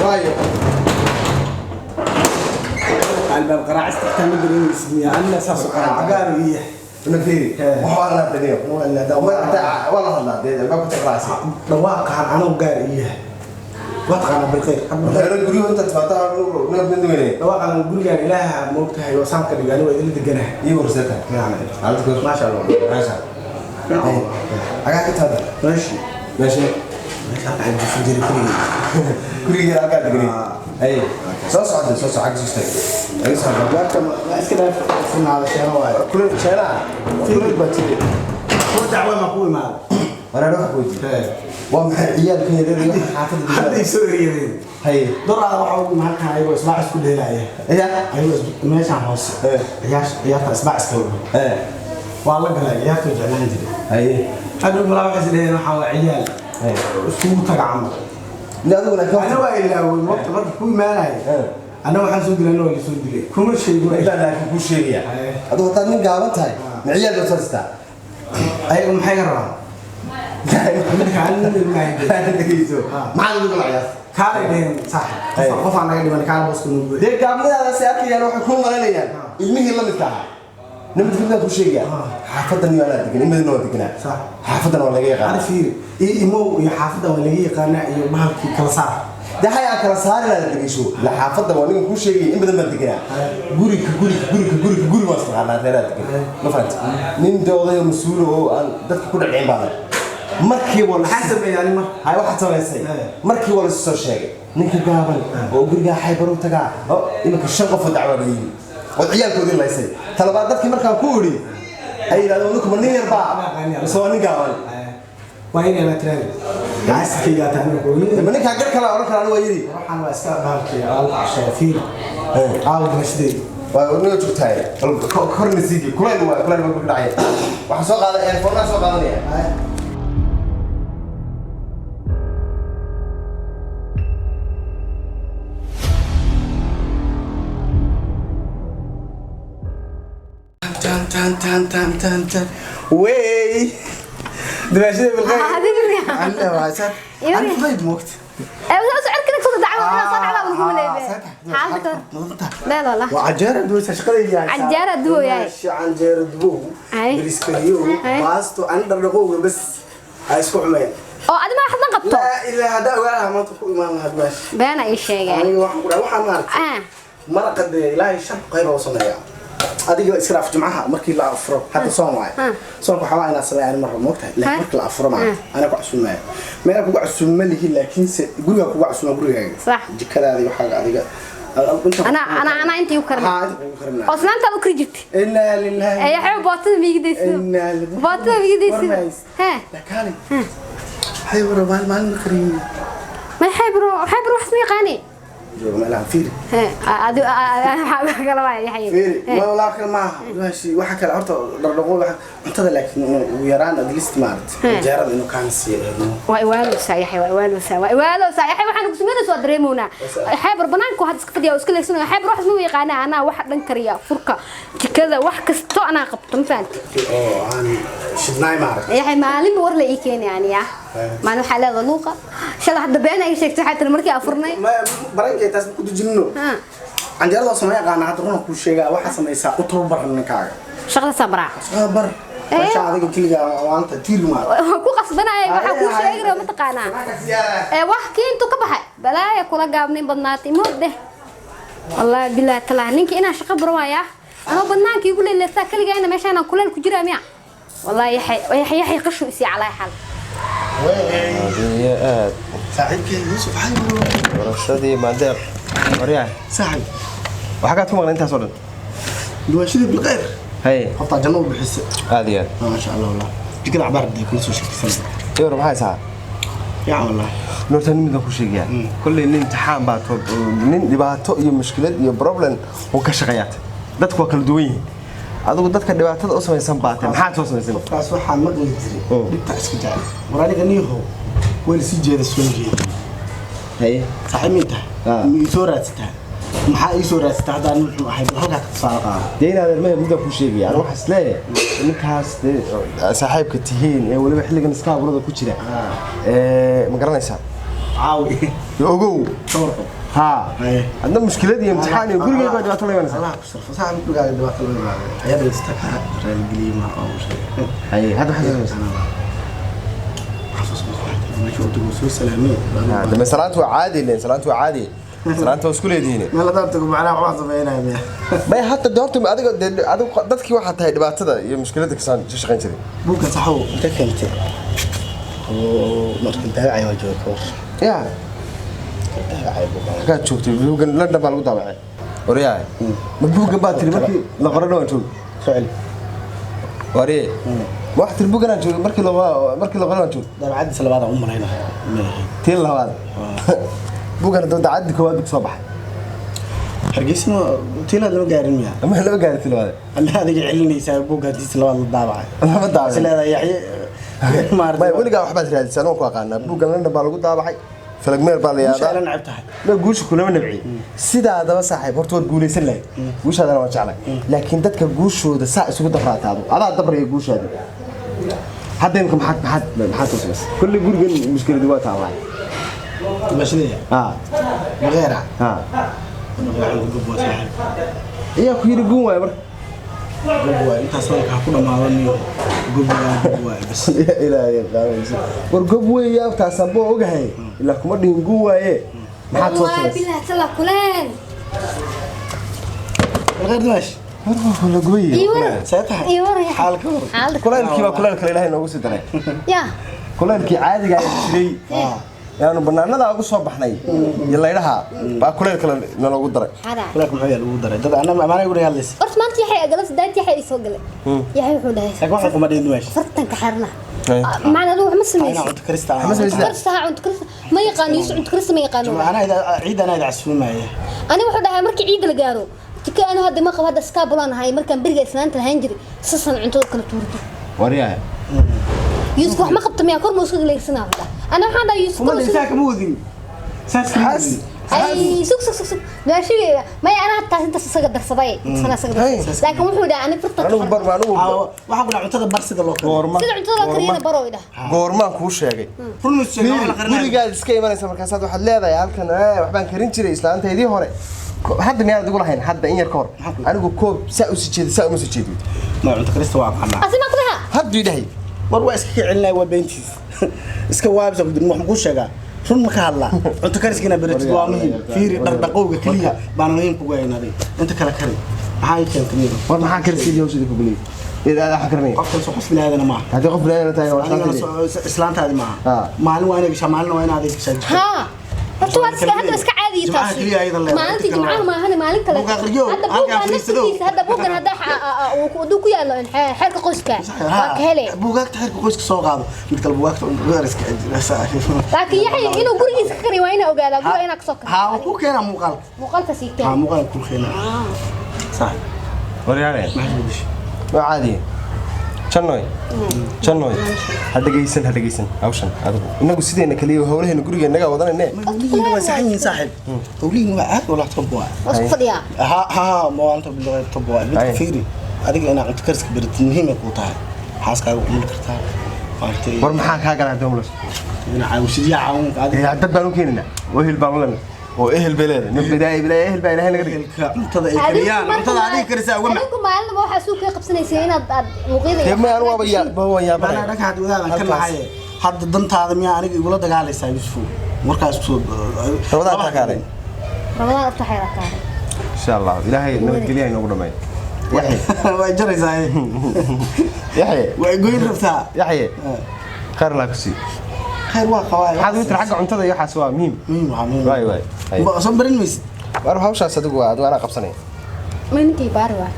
وايو الباب قراع استخدام الدنيا اسمي أنا ساس قراع قاري نفيري وحوالنا الدنيا ولا دواء والله هلا الباب تقراسي دواء كان أنا وقاري واتقنا بالخير غير الجريو أنت تفتح من دوينه دواء كان الجريو قال لها موقتها يوسام كده قالوا إيه اللي تجناه يورثها يعني على تقول ما شاء الله ما شاء الله أقعد هذا ماشي ماشي عندي في جري كل جرا قاعد تقولي أي صوص عكس استك أي صار لا كده في على شيء هواي كل شيء في البتري هو دعوة مقبول معه أنا أروح أقول وهم عيال كذا حافظ هذه سورية هي دور على واحد معك هاي واسمع اسكت هنا إيه أيوة ماشي عم هوس يا اسمع اسكت والله قال يا توجع عندي هي هذا الملاحظ اللي هنا حوا عيال سوق تقعم لا أقول لك أنا وإلا والوقت مرة كل ما أنا أنا واحد سوق لنا ولا سوق لي كل شيء لا كل شيء يا هذا طالع قابلت هاي عيال بتصلستا أي محيرة ما عاد يقول عيال كارين صح قف أنا قاعد كان بس كنوب ده قبل هذا سيأكل يعني واحد كل مرة ليه المهم يلا متاعه نمت كذا كل شيء حافظني ولا تقول إما إنه تقول صح حافظنا ولا جاي قال عارف إيه مو يحافظه ولا جاي قال يبغى كل صار ده هاي أكل صار لا تقول شو لا حافظنا ولا كل شيء إما إنه تقول جوري ما استغرق أنا ثلاث تقول ما فهمت من دوله مسؤول أو ده كل العين بعد markii wala حسب يعني ما hay waxa sameysay markii wala soo sheegay ninka gaaban oo guriga xaybar u tagaa oo imika shan qof dacwadayay oo ciyaalkoodii laysay talabaad dadkii markaan ku uri ay yiraahdeen ninka ma nin yar baa soo nin gaaban waa inay la tiraan عسكري يا تامر قولي ما ninka gar kala oran karaan waa yiri waxaan waa iska baalkii Allah shaafiir aawad masdii waa inuu joogtay korna siigi kulay waa ku dhacay waxa soo qaaday ee forna soo qaadanaya تان وي دمشق بالغير هذه أنا واسات أنا بيد موت سعر كذا كذا دعوة أنا صار على ونقول حالك لا وعجارة دوس أشكال يعني عجارة دبو يعني عجارة دبو بريسكريو باستو عند الرقوق بس أسكو عمين أو أنا ما أحد نقطه لا إلا هذا ولا ما تقول ما هذا ماشي بأنا إيش شيء يعني وحنا مارك مرة قد لا يشق قيمة وصلنا يعني adiga israaf jumcaha markii la afro hada Soomaaliya Soomaaliya waxa ayna sameeyaan mar moogtahay laakiin markii la afro ma ana ku cusubnaa meel ku cusub malihi laakiin se guriga ku cusub gurigaaga صح jikadaadi waxa adiga أنا أنت يكرم أصلاً أنت بكري جبت إنا لله أي حاجة باطل بيجديس إنا لله باطل بيجديس ها لا كالي حيورا ما نخرين ما حبرو حسمي قاني ما لا فيري أدو أنا قال ما يحيي فيري ما ولا كل ما ماشي واحد كان عرضه نقول أنت لكن ويران أدلست مارت جارد إنه كان سير وإيوالو سايحي وإيوالو سايحي وحنا قسمنا سوى دريمونا حابر بنانكو هاد سكفديا وسكلي سنة حابر واحد مو يقانا أنا واحد نكريا فرقة كذا واحد كستو أنا قبط مفانت أنا شدناي مارت يا حي معلم ورلا إيكين يعني يا ما نحلا غلوقة شل حد بينا أي شيء حتى المركي أفرني ما بريء تاس كنت جنو عند الله سمايا قانا هتروح كل شيء واحد سمايا ساقطه برا كاغا شغلة صبرا صبر ما شاء الله كل جا وانت تيلو ما كو قصبنا waxa ku sheegay ma taqaana wax kiintu ka baxay balaaya kula gaabnin badnaatay moode wallahi billahi talaa ninka ina shaqo barwaaya ana badnaankii igu leeyahay kaliga ina meeshaan kuleel ku jira miya wallahi yaxay qashu isi calay xal يا ساعدك يوسف حلو ورشدي مادر وريان ساعد وحاجات كم أنت صورن دواشيد بالغير هاي قطع جنوب بحس هذه ما شاء الله والله كده عبارة دي كل شيء سنة يورم هاي ساعة يا والله نورتني من كل شيء يعني كل اللي امتحان بعد من دبعته يوم مشكلة يوم بروبلم وكشغيات ده تكون كل دوين أدو dadka dhibaatada oo sameeysan baateen maxaad soo sameeysan taas waxa ma qali jiray dibta iska jacay waraaniga niyahow weel si jeeda soo jeeda hay saximita mi soo raadsataa maxaa ii soo raadsataa hadaan wuxuu ahay halka ka soo qaado deena adeer muddo ku sheegay aan wax islee ninkaas saaxiibka tihiin ee waliba xilligan iska aburada ku jira ma garanaysaa عاوي ogow صوركم ها عندنا مشكلة دي امتحان يقول لي بعد وقت الله الله يكسر فصاحب يقول قاعد دلوقتي الله يبارك هيا بيستكها رجال قليمة أو شيء هاي هذا حسن حفظ ما شو تقول سلامين هذا مسرات وعادي اللي مسرات وعادي مسرات وسكول يديني ما لا دابتك معنا واحد بينها ما حتى دورت adiga dadkii waxa tahay dhibaatada iyo mushkilada ka shaqeyn jiray buukan saxow inta keentay oo markii daacay waa joogto ya ka joogtay buugan la dhabal ugu daabacay wariyahay ma buugan baa tiri markii la qorano waan joog su'aal wariye wax tiri buugan aan joog markii la qorano waan joog daabacad labaad aan u marayna tii labaad buugan daacad koowaad soo baxay hargeysna tiilada lama gaarin miya ama lama gaarin tiilada ama adiga celinaysaa buugan tiis labaad la daabacay lama daabacay sileeda yaxye ما weligaa waxba raadisaan oo ku aqaana buugan la dhabal ugu daabacay falagmeel baa la yaadaa la nacabtahay ma guusha kulama nabci sidaadaba saaxiib horta waad guulaysan lahayd guushaadana waan jeclay laakiin dadka guushooda saa isugu dabraataado adaa dabraya guushaada hadda imka maxaad tusaysa kulli gurigan mushkiladu waa taaway mashadiya غيرها iya ku yiri guun waay marka gobwaay inta salka ku dhamaadaniyo gobwaay bas ilaahay qaawaysa war gobwaay yaabtaasan boo ogahay ilaa kuma dhihin guun waaye maxaad tusaysa billaah tala kuleen غير ماشي wala gooyay ساعتها حالك kulaylkii baa kulaylka ilaahay noogu sii daray ya kulaylkii caadiga ah jiray yaanu banaanada ugu soo baxnay iyo leedaha baa kuleel kale naloogu daray kulaylka maxay lagu daray dad ana maana igu hadlays horta maanta yaxay agalas daanti yaxay soo galay yaxay wuxuu dhahay waxaan kuma dheedin meesha fartanka xarna macna wax ma sameeyay cunto karista cunto karista ma yaqaan cunto karista ma yaqaan ana ciid ana casfuumaya ani wuxuu dhahay markii ciid la gaaro tika ana hadda ma qabo hadda iska bulan hay markaan bariga islaanta lahayn jiray sasan cunto kala tuurto wariyahay يوسف wax ma qabto miyaa kor muusig leeysana wada ana waxaan dhahay Yusuf kuma dhisaaka muudin saas ay sug daashiga ma ana taas inta saga darsaday sana saga laakiin wuxuu dhahay ani farta anigu barbaanu waxa ku cuntada barsida loo kariyo sida cuntada loo kariyo baro ida goormaan kuu sheegay gurigaad iska imanaysa markaasaad waxaad leedahay halkan waxbaan karin jiray islaantaydii hore hadda miyaad ugu lahayn hadda in yar ka hor anigu koob saa u sii jeeday saa uma sii jeeday ma cunto karista waa qana asina qadaha hadda idhahay war waa iska celinay waa beentiis iska waabsa gudin wax ku sheegaa run ma ka hadla cunto kariskina baratid waa muhiim fiiri dhaqdhaqowga kaliya baan muhiim ku gaynaaday inta kala kari maxay keentay war maxaa karsiiyay hawsha ku bilay ila waxa karnay qofka soo qofna aadana ma hadii qof leeyahay tahay islaantaadi ma maalin waa inay shamaalna waa inaad iska ha horta waa iska caadi taas maalintii jimcaha ma ahana maalin kale hadda buugan hadda uu ku yaalo xeerka qoyska waa ka helay buugaagta xeerka qoyska soo qaado mid kale buugaagta gaariska laakiin yaxay inuu gurigiisa ka kari waa inaa ogaada guriga inaa ka soo ha ku keena muuqaalka sii keena muuqaalka ku keena صح wariyahay waa caadi jannoy hadda geysan hawshan adigu inagu sideena kaliya hawlaheena guriga naga wadanayne waa saxan saaxib hawliin waa aad wala tabwa wasku fadhiya ha ma anta bilaa tabwa mid fiiri adiga ina cunto karska barid muhiim ku tahay xaaskaaga ku mid kartaa faantay war maxaa ka galaa doomlos ina caawisiya caawin adiga dad baan u keenina wahil baan lan oo ehel beleeda nin bidaay ehel baa ilaahay naga dhigay cuntada ay kariyaan cuntada adiga karisa ugu ma adigu maalinba waxa suuq ka qabsanaysaa inaad muuqida ma aan waaba yaa bana dhagaxad wadaadan ka lahaye hadda dantaada miya aniga igula dagaalaysaa Yusuf markaas soo rabada ta kaalay rabada ta xeera kaalay insha Allah ilaahay nabadgeliyo inoogu dhameey waa jaraysaa yaxye waa goyn rabtaa yaxye khayr la kusi خير واقع هذا يتر حق cuntada iyo waxaas waa muhiim waay ma soo barin maysid war hawshaas adigu waa ana qabsanay ma ninkii baar waa